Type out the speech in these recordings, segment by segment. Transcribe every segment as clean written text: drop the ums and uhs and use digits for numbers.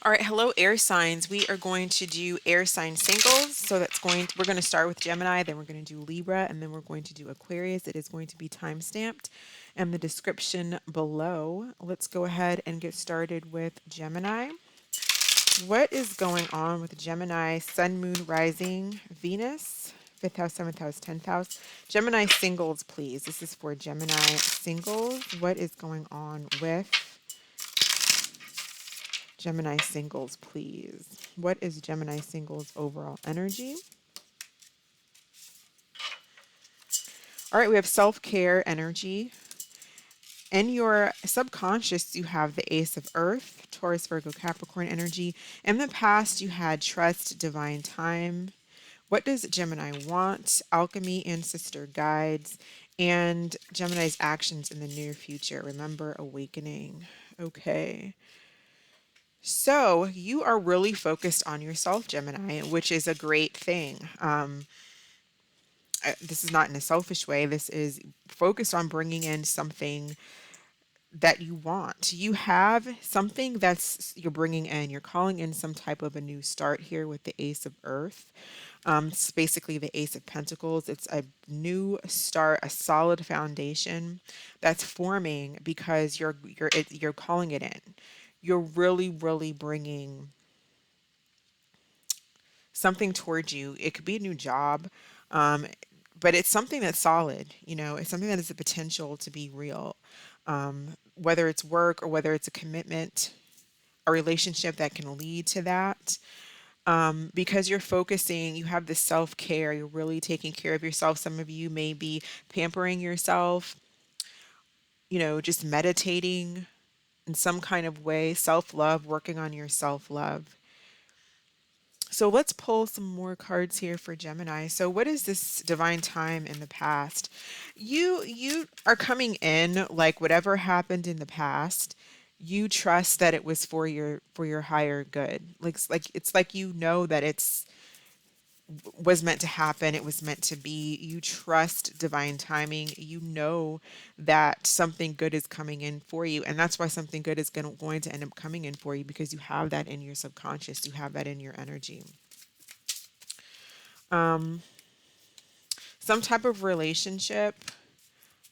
All right, hello air signs. We are going to do air sign singles. So we're going to start with Gemini, then we're going to do Libra, and then we're going to do Aquarius. It is going to be time stamped and the description below. Let's go ahead and get started with Gemini. What is going on with Gemini, Sun, Moon, Rising, Venus, 5th house, 7th house, 10th house? Gemini singles, please. This is for Gemini singles. What is going on with Gemini singles, please? What is Gemini singles overall energy? All right, we have self-care energy. In your subconscious, you have the Ace of Earth, Taurus, Virgo, Capricorn energy. In the past, you had trust, divine time. What does Gemini want? Alchemy, ancestor guides, and Gemini's actions in the near future. Remember, awakening. Okay. So you are really focused on yourself, Gemini, which is a great thing. This is not in a selfish way. This is focused on bringing in something that you want. You have something that's you're bringing in. You're calling in some type of a new start here with the Ace of Earth. It's basically the Ace of Pentacles. It's a new start, a solid foundation that's forming because you're calling it in. You're really, really bringing something towards you. It could be a new job, um, but it's something that's solid. It's something that has the potential to be real. Whether it's work or whether it's a commitment, a relationship that can lead to that. Because you're focusing, you have this self care, you're really taking care of yourself. Some of you may be pampering yourself, just meditating in some kind of way, self love, working on your self love. So let's pull some more cards here for Gemini. So what is this divine time in the past? You are coming in like whatever happened in the past, you trust that it was for your higher good. Like it's like that it's was meant to happen, it was meant to be. You trust divine timing. You know that something good is coming in for you, and that's why something good is going to end up coming in for you because you have that in your subconscious, you have that in your energy. Some type of relationship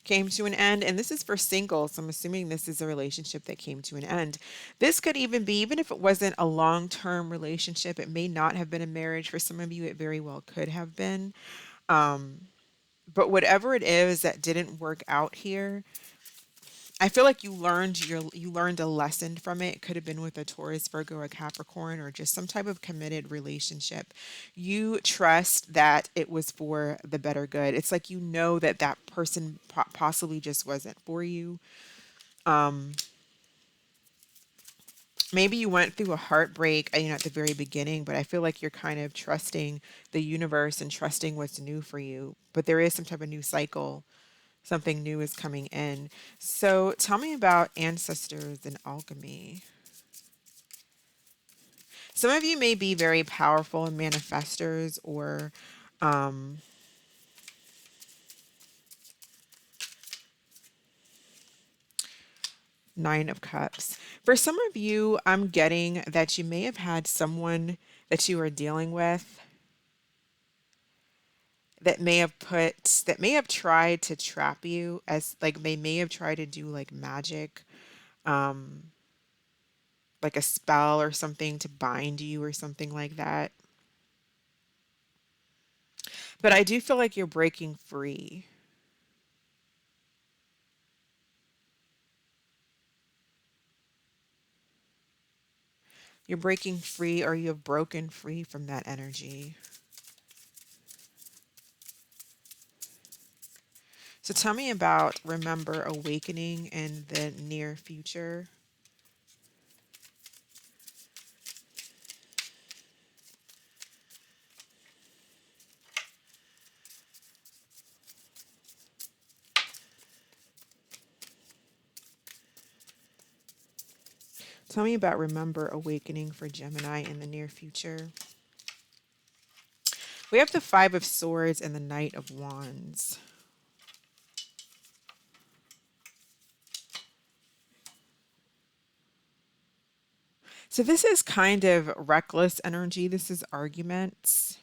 came to an end, and this is for singles. I'm assuming this is a relationship that came to an end. This could even be, even if it wasn't a long-term relationship, it may not have been a marriage. For some of you, it very well could have been. But whatever it is that didn't work out here, I feel like you learned a lesson from it. It could have been with a Taurus, Virgo, or Capricorn, or just some type of committed relationship. You trust that it was for the better good. It's like that that person possibly just wasn't for you. Maybe you went through a heartbreak, at the very beginning, but I feel like you're kind of trusting the universe and trusting what's new for you. But there is some type of new cycle. Something new is coming in. So tell me about ancestors and alchemy. Some of you may be very powerful manifestors or Nine of Cups. For some of you, I'm getting that you may have had someone that you are dealing with that may have tried to trap you, as like they may have tried to do like magic, like a spell or something to bind you or something like that. But I do feel like you're breaking free. You're breaking free, or you have broken free from that energy. So tell me about, remember, awakening in the near future. Tell me about remember awakening for Gemini in the near future. We have the Five of Swords and the Knight of Wands. So this is kind of reckless energy. This is arguments.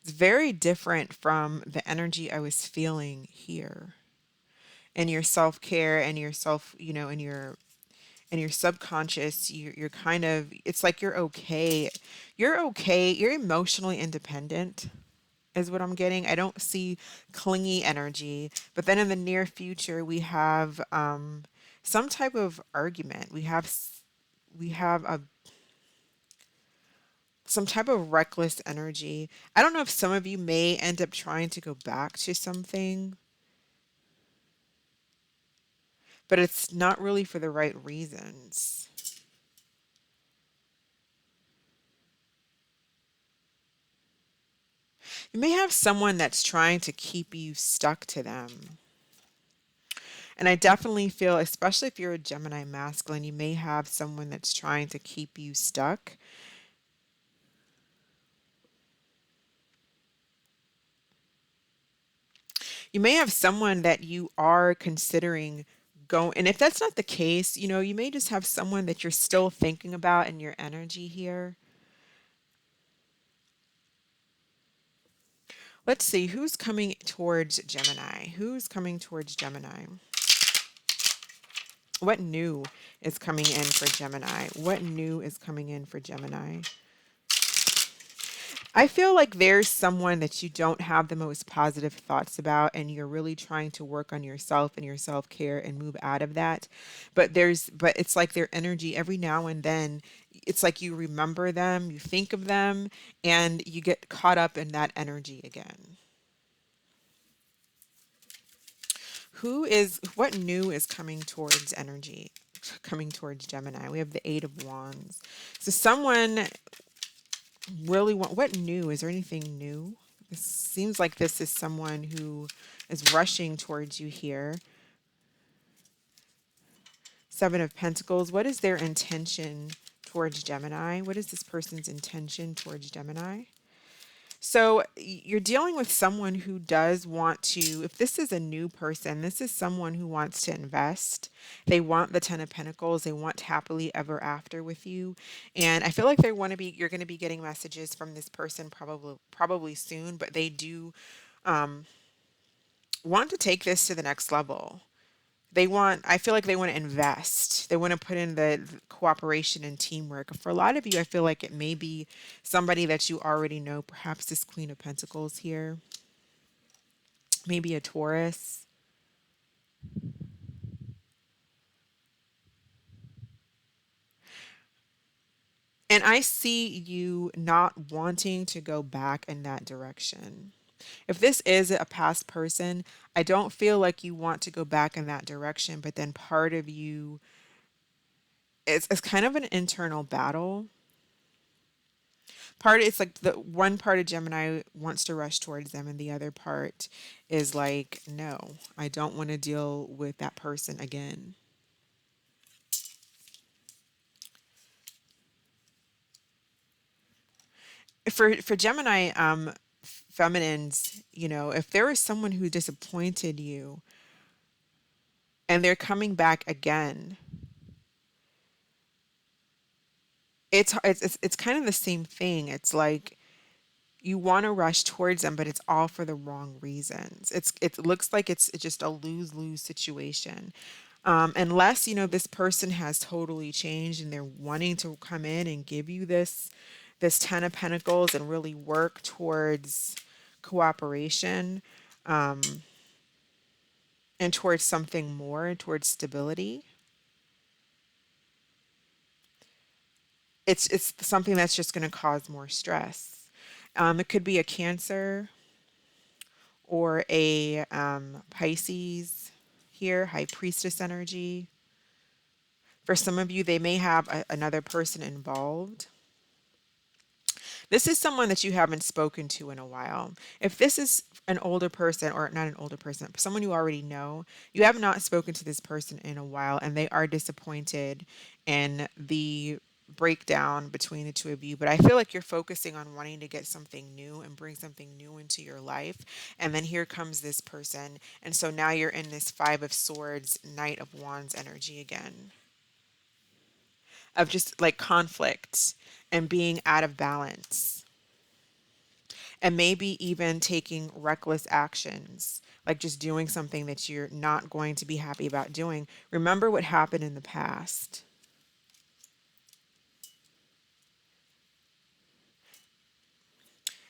It's very different from the energy I was feeling here. And your self-care and your self, and your subconscious, you're kind of, it's like you're okay. You're okay. You're emotionally independent is what I'm getting. I don't see clingy energy. But then in the near future, we have some type of argument. We have a some type of reckless energy. I don't know if some of you may end up trying to go back to something, but it's not really for the right reasons. You may have someone that's trying to keep you stuck to them. And I definitely feel, especially if you're a Gemini masculine, you may have someone that's trying to keep you stuck. You may have someone that you are considering going, and if that's not the case, you may just have someone that you're still thinking about in your energy here. Let's see who's coming towards Gemini. Who's coming towards Gemini? What new is coming in for Gemini? What new is coming in for Gemini? I feel like there's someone that you don't have the most positive thoughts about, and you're really trying to work on yourself and your self care and move out of that. But it's like their energy every now and then, it's like you remember them, you think of them, and you get caught up in that energy again. What new is coming towards energy? Coming towards Gemini. We have the Eight of Wands. So someone really what new? Is there anything new? It seems like this is someone who is rushing towards you here. Seven of Pentacles. What is their intention towards Gemini? What is this person's intention towards Gemini? So you're dealing with someone who does want to, if this is a new person, this is someone who wants to invest. They want the Ten of Pentacles. They want happily ever after with you. And I feel like you're going to be getting messages from this person probably soon, but they do want to take this to the next level. I feel like they want to invest. They want to put in the cooperation and teamwork. For a lot of you, I feel like it may be somebody that you already know, perhaps this Queen of Pentacles here, maybe a Taurus. And I see you not wanting to go back in that direction. If this is a past person, I don't feel like you want to go back in that direction, but then part of you, it's kind of an internal battle. It's like the one part of Gemini wants to rush towards them, and the other part is like, no, I don't want to deal with that person again. For Gemini feminines, if there is someone who disappointed you and they're coming back again, it's kind of the same thing. It's like you want to rush towards them, but it's all for the wrong reasons. It looks like it's just a lose-lose situation. Unless, this person has totally changed and they're wanting to come in and give you this Ten of Pentacles and really work towards cooperation, and towards something more, towards stability. It's something that's just going to cause more stress. It could be a Cancer or a Pisces here, High Priestess energy. For some of you, they may have another person involved. This is someone that you haven't spoken to in a while. If this is an older person, or not an older person, but someone you already know, you have not spoken to this person in a while, and they are disappointed in the breakdown between the two of you. But I feel like you're focusing on wanting to get something new and bring something new into your life. And then here comes this person. And so now you're in this Five of Swords, Knight of Wands energy again. of just like conflict and being out of balance, and maybe even taking reckless actions, like just doing something that you're not going to be happy about doing. Remember what happened in the past.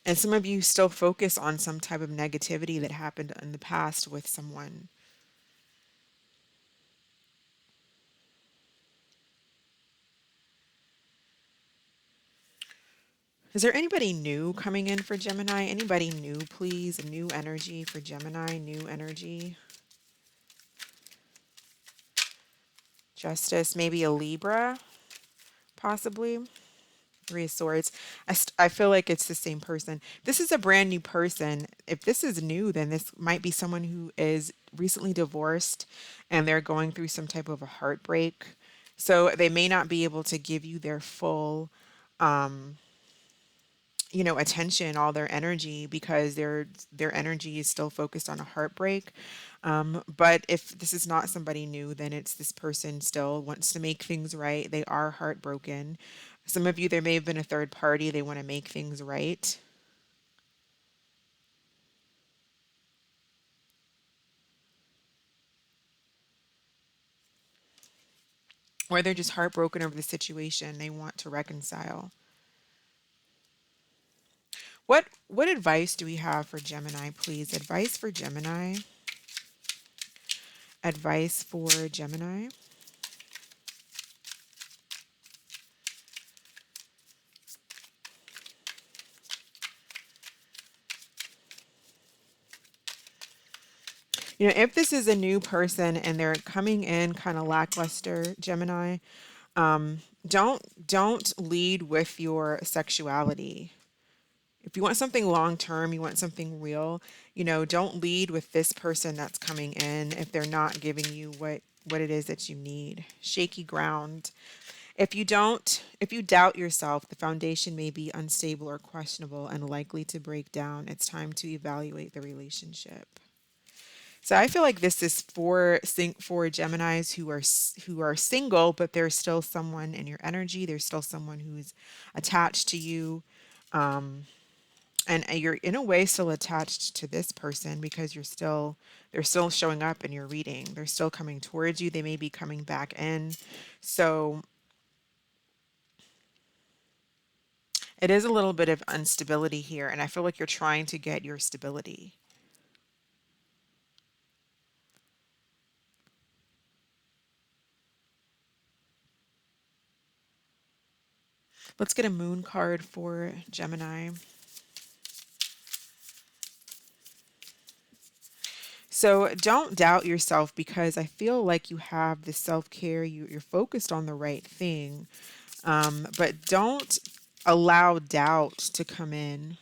And some of you still focus on some type of negativity that happened in the past with someone. Is there anybody new coming in for Gemini? Anybody new, please? A new energy for Gemini, new energy. Justice, maybe a Libra, possibly. Three of Swords. I feel like it's the same person. This is a brand new person. If this is new, then this might be someone who is recently divorced and they're going through some type of a heartbreak. So they may not be able to give you their full attention, all their energy, because their energy is still focused on a heartbreak. But if this is not somebody new, then it's this person still wants to make things right. They are heartbroken. Some of you, there may have been a third party. They want to make things right. Or they're just heartbroken over the situation. They want to reconcile. What advice do we have for Gemini, please? Advice for Gemini. Advice for Gemini. If this is a new person and they're coming in kind of lackluster, Gemini, don't lead with your sexuality. If you want something long term, you want something real, don't lead with this person that's coming in if they're not giving you what it is that you need. Shaky ground. If you doubt yourself, the foundation may be unstable or questionable and likely to break down. It's time to evaluate the relationship. So I feel like this is for Geminis who are single, but there's still someone in your energy. There's still someone who's attached to you, and you're in a way still attached to this person because they're still showing up in your reading. They're still coming towards you. They may be coming back in. So it is a little bit of instability here, and I feel like you're trying to get your stability. Let's get a moon card for Gemini. So don't doubt yourself because I feel like you have the self care. You're focused on the right thing, but don't allow doubt to come in.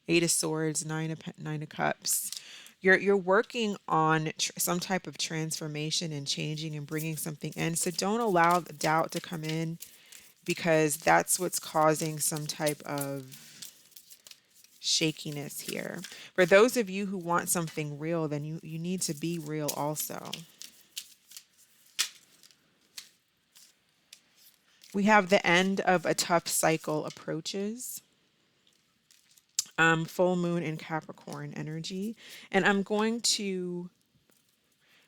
Eight of Swords, Nine of Cups. You're working on some type of transformation and changing and bringing something in. So don't allow the doubt to come in because that's what's causing some type of shakiness here. For those of you who want something real, then you need to be real also. We have the end of a tough cycle approaches. Full moon in Capricorn energy. And I'm going to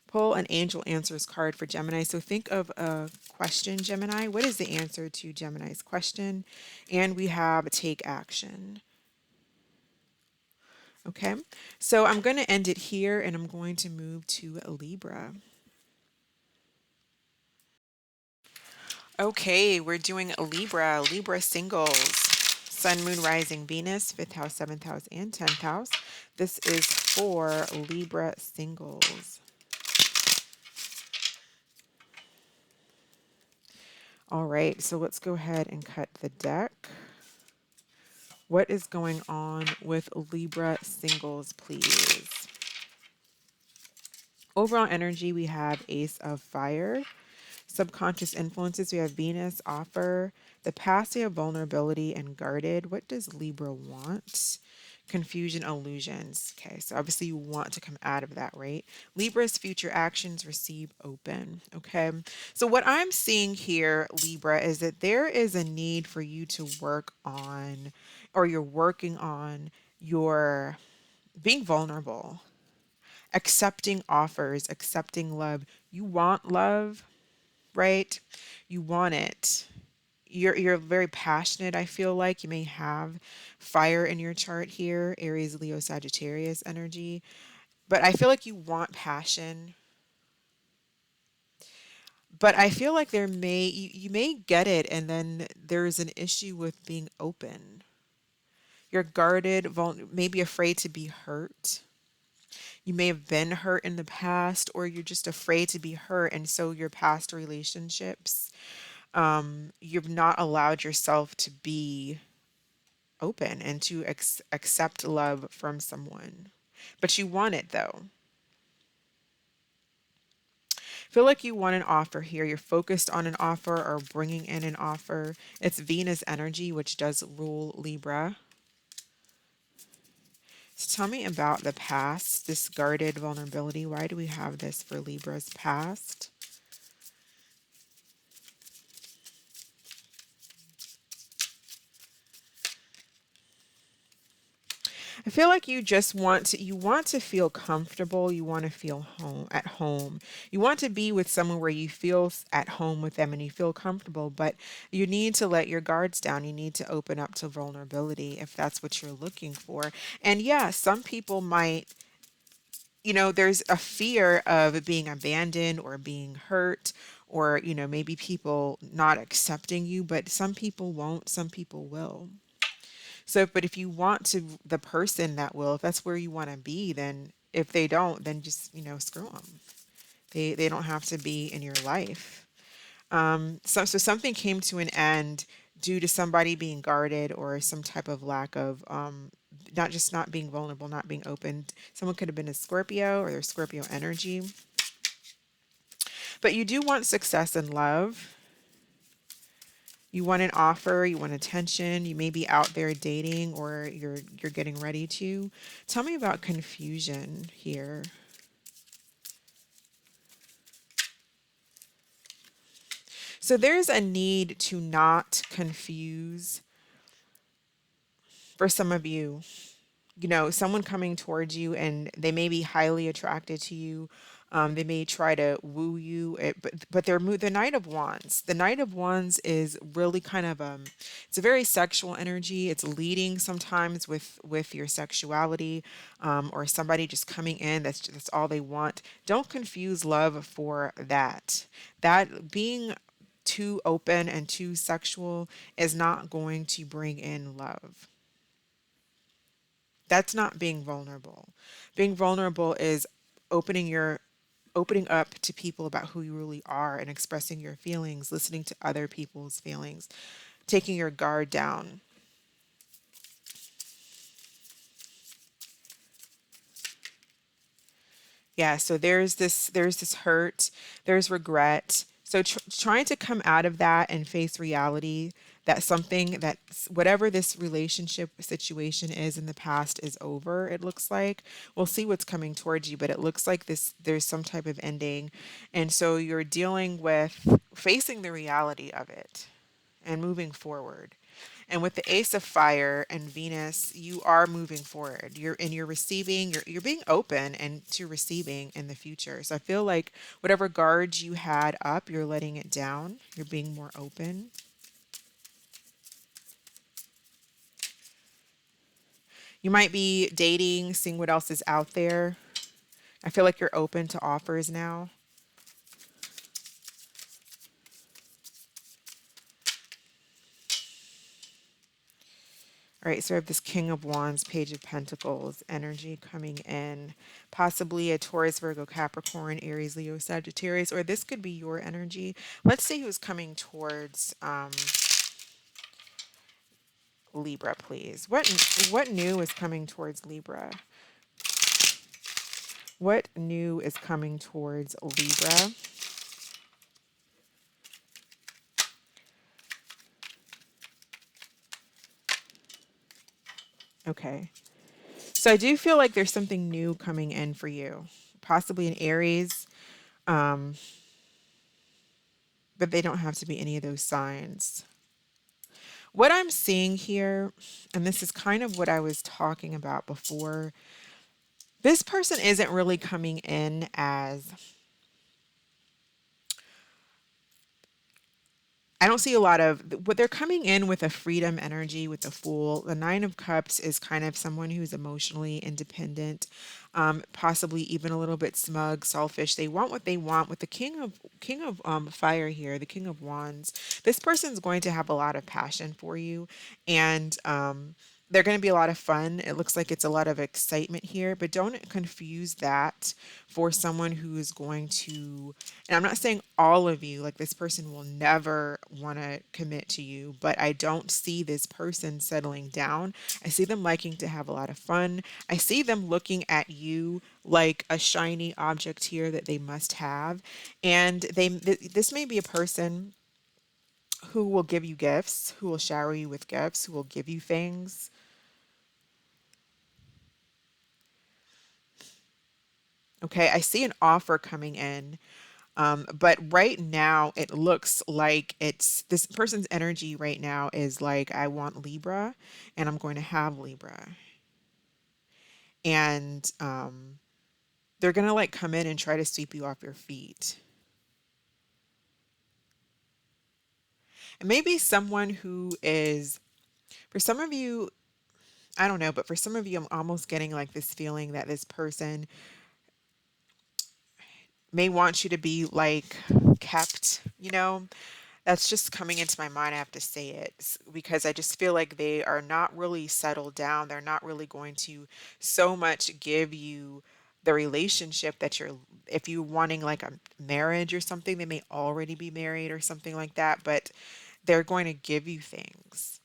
pull an angel answers card for Gemini. So think of a question, Gemini. What is the answer to Gemini's question? And we have take action. Okay, so I'm going to end it here and I'm going to move to Libra. Okay, we're doing Libra, Libra singles. Sun, Moon, Rising, Venus, 5th house, 7th house, and 10th house. This is for Libra singles. All right, so let's go ahead and cut the deck. What is going on with Libra singles, please? Overall energy, we have Ace of Fire. Subconscious influences, we have Venus, Offer. The past, we have Vulnerability and Guarded. What does Libra want? Confusion, illusions. Okay, so obviously you want to come out of that, right? Libra's future actions receive open. Okay, so what I'm seeing here, Libra, is that there is a need for you to work on, or you're working on your being vulnerable, accepting offers, accepting love. You want love, right? You want it. You're very passionate, I feel like. You may have fire in your chart here, Aries, Leo, Sagittarius energy. But I feel like you want passion. But I feel like you may get it, and then there's an issue with being open. You're guarded, maybe afraid to be hurt. You may have been hurt in the past, or you're just afraid to be hurt. And so your past relationships, you've not allowed yourself to be open and to accept love from someone. But you want it though. Feel like you want an offer here. You're focused on an offer or bringing in an offer. It's Venus energy, which does rule Libra. So tell me about the past, this guarded vulnerability. Why do we have this for Libra's past? I feel like you want to feel comfortable, you want to feel at home. You want to be with someone where you feel at home with them and you feel comfortable, but you need to let your guards down. You need to open up to vulnerability if that's what you're looking for. And yeah, some people might, there's a fear of being abandoned or being hurt, or maybe people not accepting you, but some people won't, some people will. So, but if you want to, the person that will, if that's where you want to be, then if they don't, then just, screw them. They don't have to be in your life. So something came to an end due to somebody being guarded or some type of lack of, not just not being vulnerable, not being open. Someone could have been a Scorpio or their Scorpio energy. But you do want success in love. You want an offer, you want attention, you may be out there dating or you're getting ready to. Tell me about confusion here. So there's a need to not confuse for some of you. Someone coming towards you and they may be highly attracted to you. They may try to woo you, but the Knight of Wands. The Knight of Wands is really kind of it's a very sexual energy. It's leading sometimes with your sexuality, or somebody just coming in. That's all they want. Don't confuse love for that. That being too open and too sexual is not going to bring in love. That's not being vulnerable. Being vulnerable is opening your opening up to people about who you really are and expressing your feelings, listening to other people's feelings, taking your guard down. Yeah, so there's this hurt, there's regret. So trying to come out of that and face reality that something that whatever this relationship situation is in the past is over, it looks like. We'll see what's coming towards you, but it looks like there's some type of ending. And so you're dealing with facing the reality of it and moving forward. And with the Ace of Fire and Venus, you are moving forward. You're receiving, you're being open and to receiving in the future. So I feel like whatever guards you had up, you're letting it down. You're being more open. You might be dating, seeing what else is out there. I feel like you're open to offers now. All right, so I have this King of Wands, Page of Pentacles energy coming in. Possibly a Taurus, Virgo, Capricorn, Aries, Leo, Sagittarius, or this could be your energy. Let's see who's coming towards Libra, please. What new is coming towards Libra? What new is coming towards Libra? Okay. So I do feel like there's something new coming in for you, possibly an Aries, um, but they don't have to be any of those signs. What I'm seeing here, and this is kind of what I was talking about before, this person isn't really coming in as, I don't see a lot of what they're coming in with a freedom energy with the Fool. The Nine of Cups is kind of someone who's emotionally independent, possibly even a little bit smug, selfish. They want what they want. With the King of Fire here, the King of Wands, this person's going to have a lot of passion for you, and they're going to be a lot of fun. It looks like it's a lot of excitement here, but don't confuse that for someone who is going to, and I'm not saying all of you, like this person will never want to commit to you, but I don't see this person settling down. I see them liking to have a lot of fun. I see them looking at you like a shiny object here that they must have. And this may be a person who will give you gifts, who will shower you with gifts, who will give you things. Okay, I see an offer coming in. But right now, it looks like it's this person's energy right now is like, I want Libra and I'm going to have Libra. And they're going to like come in and try to sweep you off your feet. And maybe someone who is, for some of you, I don't know, but for some of you, I'm almost getting like this feeling that this person may want you to be like kept, That's just coming into my mind. I have to say it because I just feel like they are not really settled down. They're not really going to so much give you the relationship that you're, if you're wanting like a marriage or something, they may already be married or something like that, but they're going to give you things.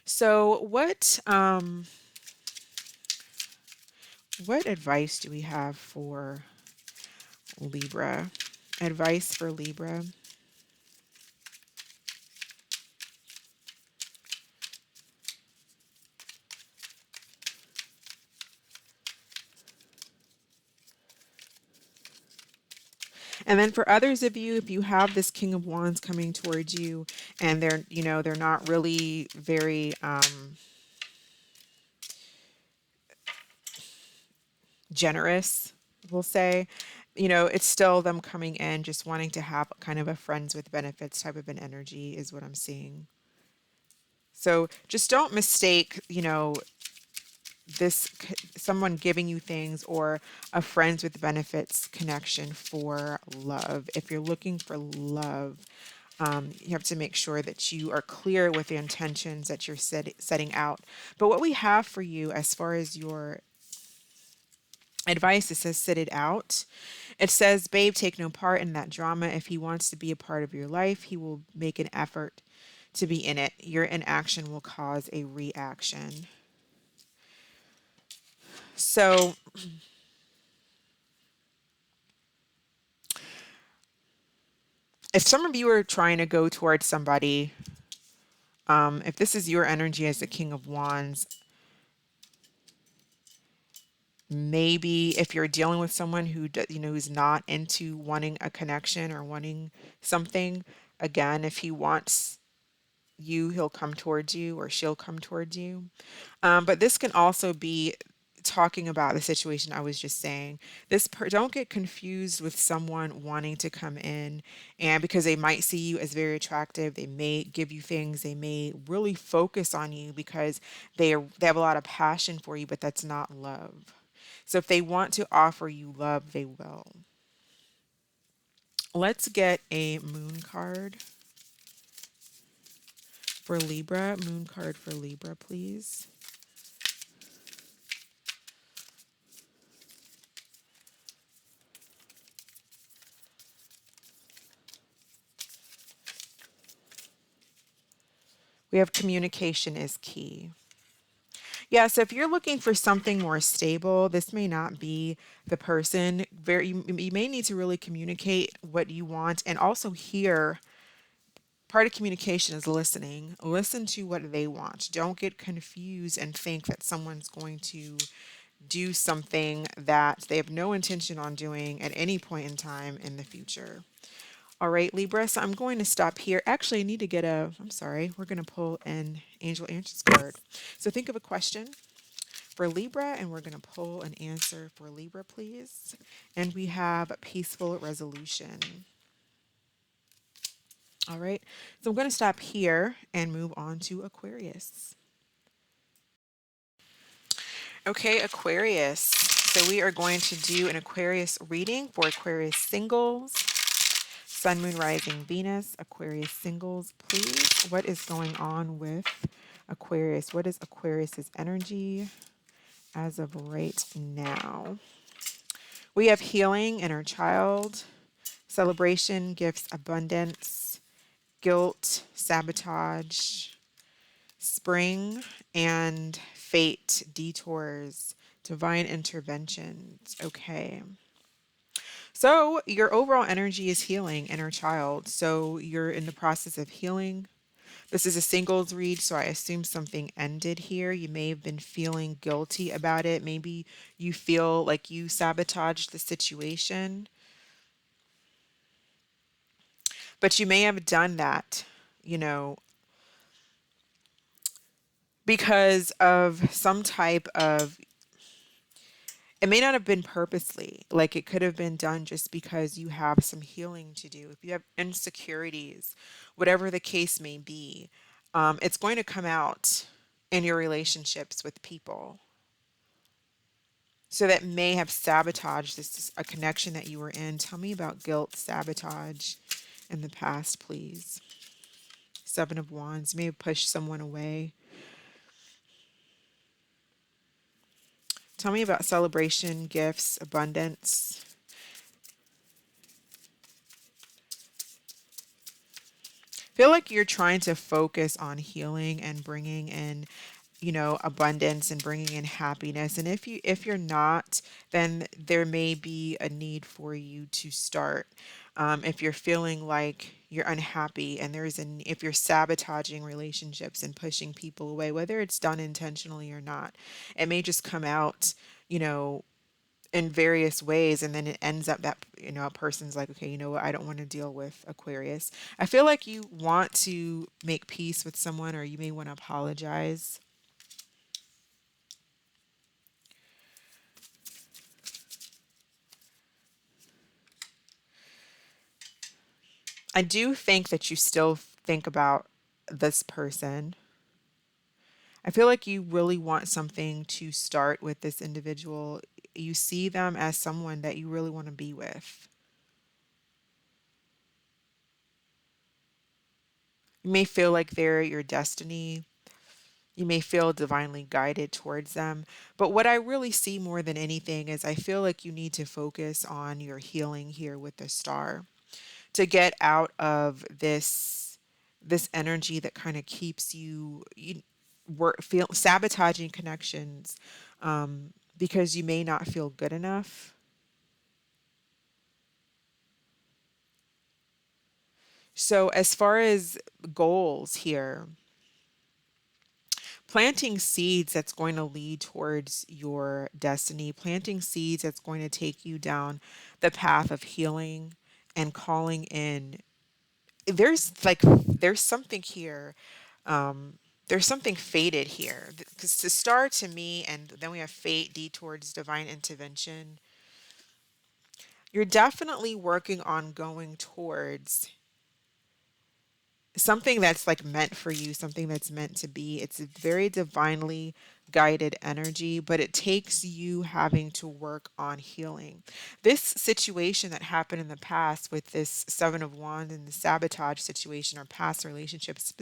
So what advice do we have for Libra? Advice for Libra. And then for others of you, if you have this King of Wands coming towards you and they're not really very generous, we'll say, it's still them coming in just wanting to have kind of a friends with benefits type of an energy is what I'm seeing. So just don't mistake, someone giving you things or a friends with benefits connection for love. If you're looking for love, you have to make sure that you are clear with the intentions that you're setting out. But what we have for you as far as your advice, it says sit it out. It says, babe, take no part in that drama. If he wants to be a part of your life, he will make an effort to be in it. Your inaction will cause a reaction. So if some of you are trying to go towards somebody, if this is your energy as the King of Wands, maybe if you're dealing with someone who who's not into wanting a connection or wanting something, again, if he wants you, he'll come towards you or she'll come towards you. But this can also be talking about the situation I was just saying. Don't get confused with someone wanting to come in, and because they might see you as very attractive, they may give you things, they may really focus on you because they have a lot of passion for you, but that's not love. So if they want to offer you love, they will. Let's get a moon card for Libra. Moon card for Libra, please. We have communication is key. Yeah, so if you're looking for something more stable, this may not be the person. You may need to really communicate what you want and also hear Part of communication is listening. Listen to what they want. Don't get confused and think that someone's going to do something that they have no intention on doing at any point in time in the future. All right, Libra. So I'm going to stop here. Actually, I need to get I'm sorry, we're going to pull an Angel Answers card. So think of a question for Libra, and we're going to pull an answer for Libra, please. And we have a peaceful resolution. All right. So I'm going to stop here and move on to Aquarius. Okay, Aquarius. So we are going to do an Aquarius reading for Aquarius singles. Sun, Moon, Rising, Venus, Aquarius singles, please. What is going on with Aquarius? What is Aquarius's energy as of right now? We have healing, inner child, celebration, gifts, abundance, guilt, sabotage, spring, and fate, detours, divine interventions. Okay. So your overall energy is healing, inner child. So you're in the process of healing. This is a singles read, so I assume something ended here. You may have been feeling guilty about it. Maybe you feel like you sabotaged the situation, but you may have done that, you know, because of some type of, it may not have been purposely. Like it could have been done just because you have some healing to do. If you have insecurities, whatever the case may be, it's going to come out in your relationships with people. So that may have sabotaged this a connection that you were in. Tell me about guilt, sabotage in the past, please. Seven of Wands. You may have pushed someone away. Tell me about celebration, gifts, abundance. Feel like you're trying to focus on healing and bringing in, abundance and bringing in happiness. And if you're not, then there may be a need for you to start. If you're feeling like you're unhappy and if you're sabotaging relationships and pushing people away, whether it's done intentionally or not, it may just come out, you know, in various ways, and then it ends up that a person's like, okay, you know what, I don't want to deal with Aquarius. I feel like you want to make peace with someone, or you may want to apologize. I do think that you still think about this person. I feel like you really want something to start with this individual. You see them as someone that you really want to be with. You may feel like they're your destiny. You may feel divinely guided towards them. But what I really see more than anything is I feel like you need to focus on your healing here with the star to get out of this energy that kind of keeps you feel sabotaging connections, because you may not feel good enough. So as far as goals here, planting seeds that's going to lead towards your destiny, planting seeds that's going to take you down the path of healing and calling in. There's something here. There's something fated here because the star to me, and then we have fate, D towards divine intervention. You're definitely working on going towards something that's like meant for you, something that's meant to be. It's a very divinely guided energy, but it takes you having to work on healing. This situation that happened in the past with this Seven of Wands and the sabotage situation or past relationships,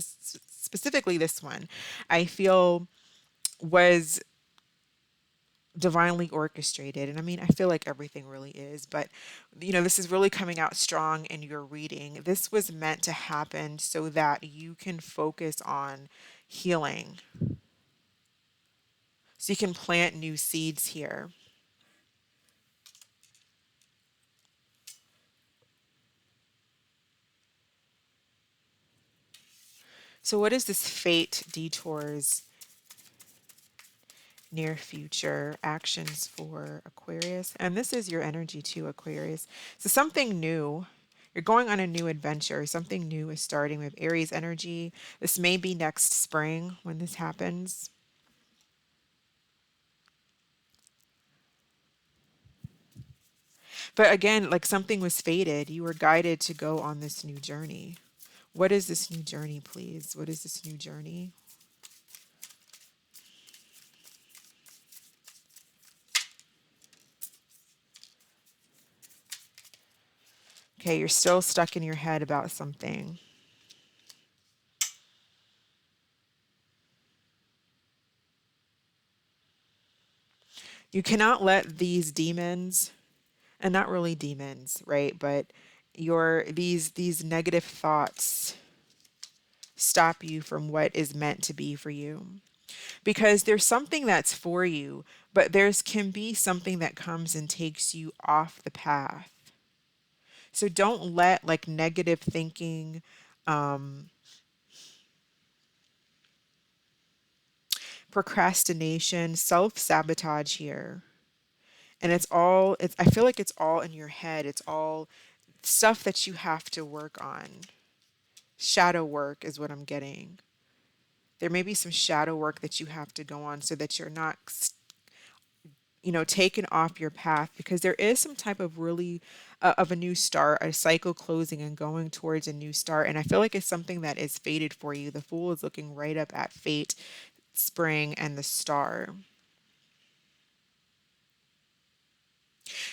specifically this one, I feel was divinely orchestrated. And I mean, I feel like everything really is, but this is really coming out strong in your reading. This was meant to happen so that you can focus on healing, so you can plant new seeds here. So what is this fate detours near future actions for Aquarius? And this is your energy too, Aquarius. So something new. You're going on a new adventure. Something new is starting with Aries energy. This may be next spring when this happens. But again, like something was fated. You were guided to go on this new journey. What is this new journey, please? What is this new journey? Okay, you're still stuck in your head about something. You cannot let these demons, and not really demons, right? But your these negative thoughts stop you from what is meant to be for you. Because there's something that's for you, but there's can be something that comes and takes you off the path. So don't let like negative thinking, procrastination, self-sabotage here. And it's I feel like it's all in your head. It's all stuff that you have to work on. Shadow work is what I'm getting. There may be some shadow work that you have to go on so that you're not, taken off your path, because there is some type of really of a new start, a cycle closing and going towards a new start. And I feel like it's something that is fated for you. The Fool is looking right up at fate, spring, and the star.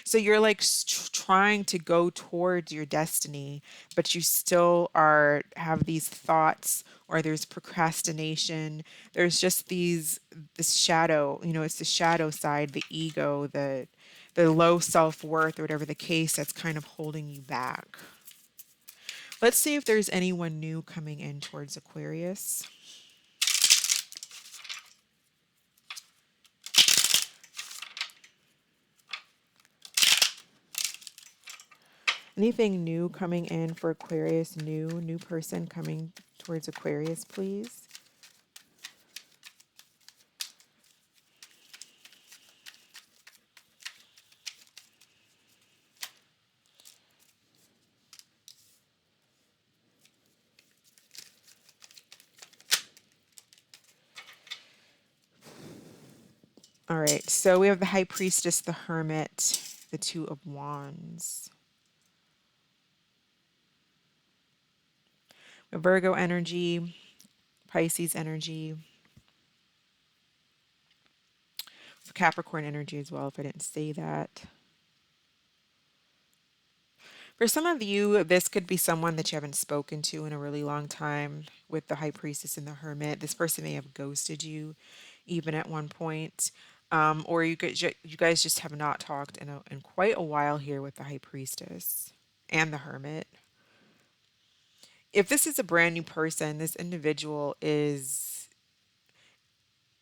So you're like trying to go towards your destiny, but you still are have these thoughts, or there's procrastination. There's just this shadow, it's the shadow side, the ego, the low self-worth, or whatever the case, that's kind of holding you back. Let's see if there's anyone new coming in towards Aquarius. Anything new coming in for Aquarius? New person coming towards Aquarius, please. All right, so we have the High Priestess, the Hermit, the Two of Wands. The Virgo energy, Pisces energy, Capricorn energy as well, if I didn't say that. For some of you, this could be someone that you haven't spoken to in a really long time with the High Priestess and the Hermit. This person may have ghosted you even at one point. Or you guys just have not talked in quite a while here with the High Priestess and the Hermit. If this is a brand new person, this individual is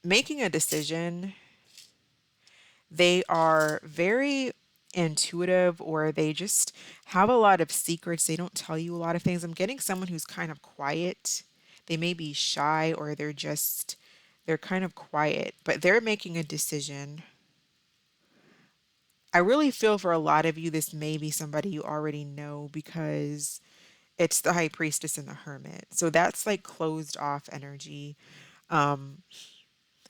making a decision. They are very intuitive, or they just have a lot of secrets. They don't tell you a lot of things. I'm getting someone who's kind of quiet. They may be shy, or they're kind of quiet, but they're making a decision. I really feel for a lot of you, this may be somebody you already know, because it's the High Priestess and the Hermit. So that's like closed off energy. Um,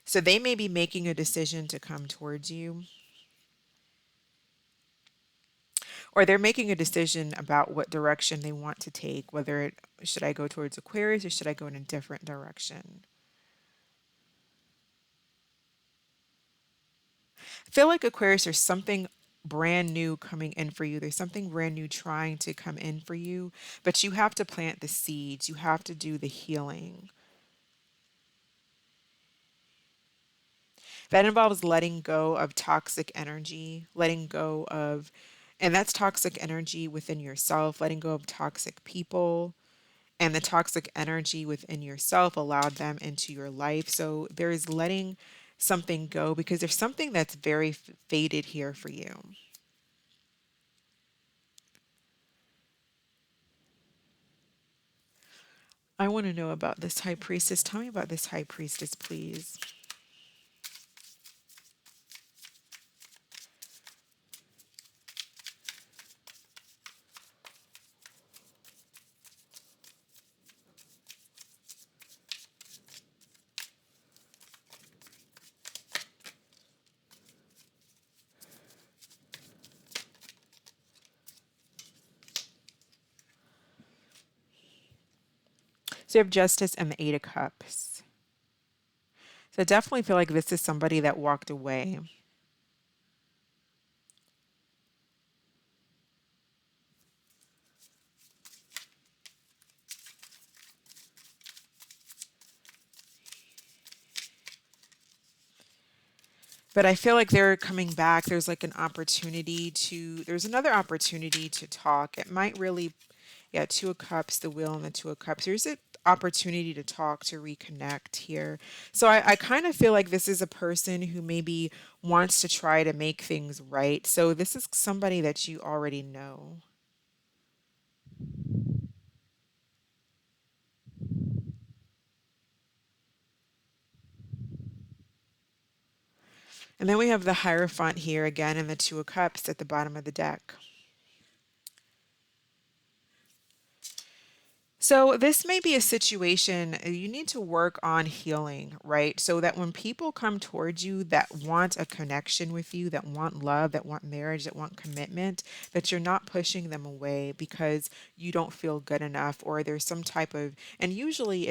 so they may be making a decision to come towards you, or they're making a decision about what direction they want to take, should I go towards Aquarius or should I go in a different direction. I feel like Aquarius, there's something brand new coming in for you. There's something brand new trying to come in for you, but you have to plant the seeds. You have to do the healing. That involves letting go of toxic energy, and that's toxic energy within yourself, letting go of toxic people, and the toxic energy within yourself allowed them into your life. So there is letting something go, because there's something that's very faded here for you. I want to know about this high priestess. Tell me about this high priestess, please. So you have Justice and the Eight of Cups. So I definitely feel like this is somebody that walked away. But I feel like they're coming back. There's like an opportunity to, there's another opportunity to talk. It might really, yeah, Two of Cups, the Wheel and the Two of Cups. There's an opportunity to talk, to reconnect here. So I kind of feel like this is a person who maybe wants to try to make things right. So this is somebody that you already know. And then we have the Hierophant here again and the Two of Cups at the bottom of the deck. So, this may be a situation you need to work on healing, right? So that when people come towards you that want a connection with you, that want love, that want marriage, that want commitment, that you're not pushing them away because you don't feel good enough or there's some type of, and usually,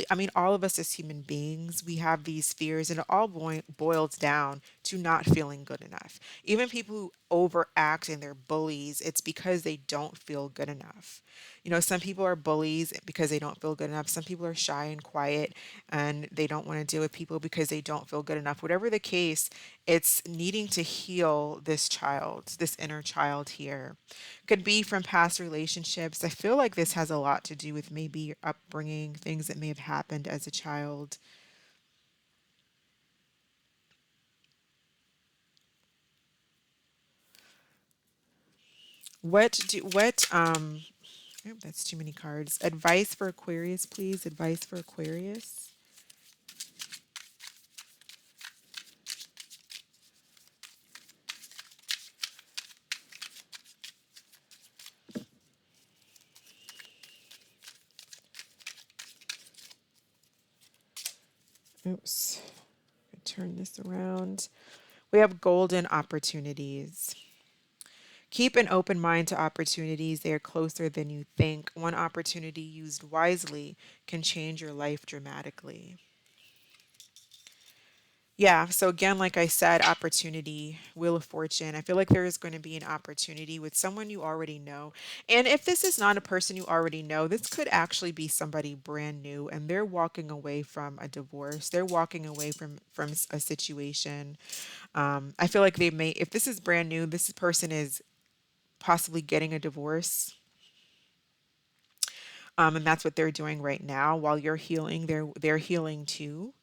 I mean, all of us as human beings, we have these fears and it all boils down to not feeling good enough. Even people who overact and they're bullies, it's because they don't feel good enough. You know, some people are bullies because they don't feel good enough. Some people are shy and quiet and they don't want to deal with people because they don't feel good enough. Whatever the case, it's needing to heal this child, this inner child here. Could be from past relationships. I feel like this has a lot to do with maybe your upbringing, things that may have happened as a child. Oh, that's too many cards. Advice for Aquarius, please. Advice for Aquarius. Oops. Turn this around. We have golden opportunities. Keep an open mind to opportunities. They are closer than you think. One opportunity used wisely can change your life dramatically. Yeah, so again, like I said, opportunity, Wheel of Fortune. I feel like there is going to be an opportunity with someone you already know. And if this is not a person you already know, this could actually be somebody brand new and they're walking away from a divorce. They're walking away from a situation. I feel like they may, if this is brand new, this person is possibly getting a divorce. And that's what they're doing right now while you're healing. They're healing too,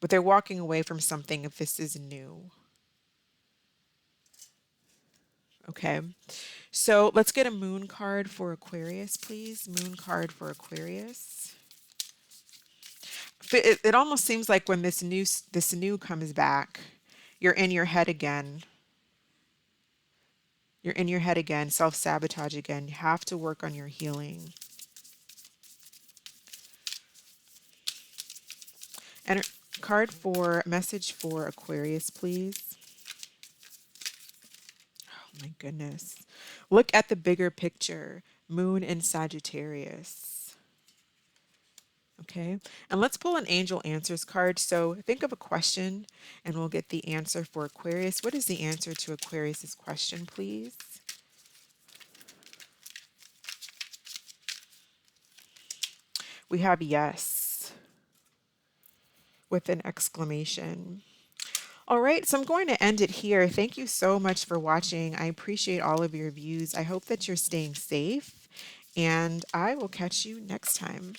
but they're walking away from something if this is new. Okay. So let's get a moon card for Aquarius, please. Moon card for Aquarius. It almost seems like when this new comes back, you're in your head again. You're in your head again, self-sabotage again. You have to work on your healing. And card for message for Aquarius, please. Oh my goodness. Look at the bigger picture. Moon in Sagittarius. Okay. And let's pull an angel answers card. So think of a question and we'll get the answer for Aquarius. What is the answer to Aquarius's question, please? We have yes with an exclamation. All right, so I'm going to end it here. Thank you so much for watching. I appreciate all of your views. I hope that you're staying safe, and I will catch you next time.